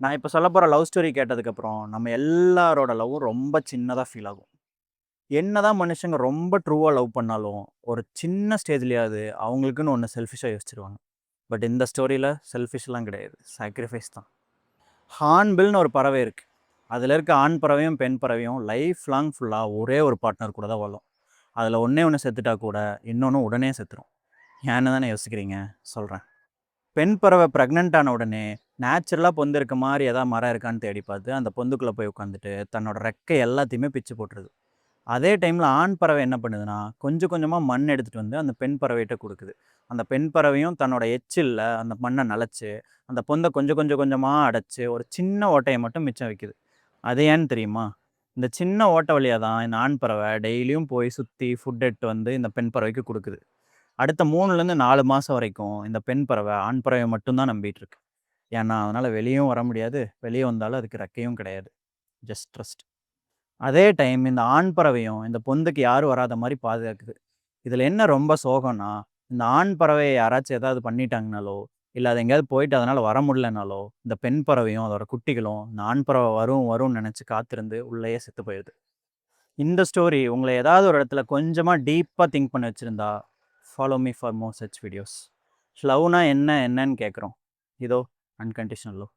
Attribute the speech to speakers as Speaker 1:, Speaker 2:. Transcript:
Speaker 1: நான் இப்ப சொல்லப் போற லவ் ஸ்டோரி கேட்டதுக்கப்புறம், நம்ம எல்லாரோட லவ்வும் ரொம்ப சின்னதா ஃபீல் ஆகும். என்னதான் மனுஷங்க ரொம்ப ட்ரூவா லவ் பண்ணாலும், ஒரு சின்ன ஸ்டேஜ்லயாவது அவங்களுக்குன்னு ஒண்ணு செல்ஃபிஷ்ஷா யோசிச்சுருவாங்க. பட் இந்த ஸ்டோரியில செல்ஃபிஷ்லாம் கிடையாது. சாக்ரிஃபைஸ் தான். ஹார்ன்பில்னு ஒரு பறவை இருக்கு. அதுல இருக்க ஆண் பறவையும், பெண் பறவையும் லைஃப் லாங் ஃபுல்லா ஒரே ஒரு பார்ட்னர் கூட தான் வாழும். அதுல ஒண்ணே ஒண்ணு செத்துட்டா கூட, இன்னொன்னு உடனே செத்துரும். ஏன்னு தானே யோசிக்கிறீங்க? சொல்றேன். பெண் பறவை பிரெக்னன்ட் ஆன உடனே, நேச்சுரலா பொந்து இருக்க மாரி ஏதாவது மரம் இருக்கான்னு தேடி பார்த்து, அந்த பொந்துக்குள்ள போய் உட்காந்துட்டு, தன்னோட ரெக்கை எல்லாத்தையுமே பிச்சு போட்டுருது. அதே டைம்ல ஆண் பறவை என்ன பண்ணுதுன்னா, கொஞ்சம் கொஞ்சமா மண் எடுத்துட்டு வந்து அந்த பெண் பறவைட்ட குடுக்குது. அந்த பெண் பறவையும் தன்னோட எச்சில்ல அந்த மண்ண நனைச்சு, அந்த பொந்த கொஞ்சம் கொஞ்சம் கொஞ்சமா அடைச்சு, ஒரு சின்ன ஓட்டைய மட்டும் மிச்சம் வைக்குது. அது ஏன்னு தெரியுமா? இந்த சின்ன ஓட்ட வழியா தான் இந்த ஆண் பறவை டெய்லியும் போய் சுத்தி ஃபுட் எடுத்துட்டு வந்து இந்த பெண் பறவைக்கு குடுக்குது. அடுத்த 3லேருந்து 4 மாசம் வரைக்கும் இந்த பெண் பறவை, ஆண் பறவைய மட்டும் தான் நம்பிட்டு இருக்கு. ஏன்னா, அதனால வெளியவும் வர முடியாது. வெளிய வந்தாலும் அதுக்கு ரெக்கையும் கிடையாது. Just trust. அதே டைம் இந்த ஆண் பறவையும் இந்த பொந்துக்கு யாரும் வராத மாரி பாதுகாக்குது. இதுல என்ன ரொம்ப சோகம்னா, இந்த ஆண் பறவைய யாராச்சும் ஏதாவது பண்ணிட்டாங்கனாலோ, இல்ல அது எங்கேயாவது போயிட்டு அதனால வர முடியலனாலோ, இந்த பெண் பறவையும், அதோட குட்டிகளும் இந்த ஆண் பறவை வரும் வரும்னு நெனச்சு காத்திருந்து உள்ளேயே செத்து போயிருது. இந்த ஸ்டோரி உங்கள ஏதாவது ஒரு இடத்துல கொஞ்சமா டீப்பா திங்க் பண்ண வச்சிருந்தா, follow me for more such videos. லவ்னா என்ன என்னன்னு கேட்குறோம். இதோ அன்கண்டிஷனல் லவ்.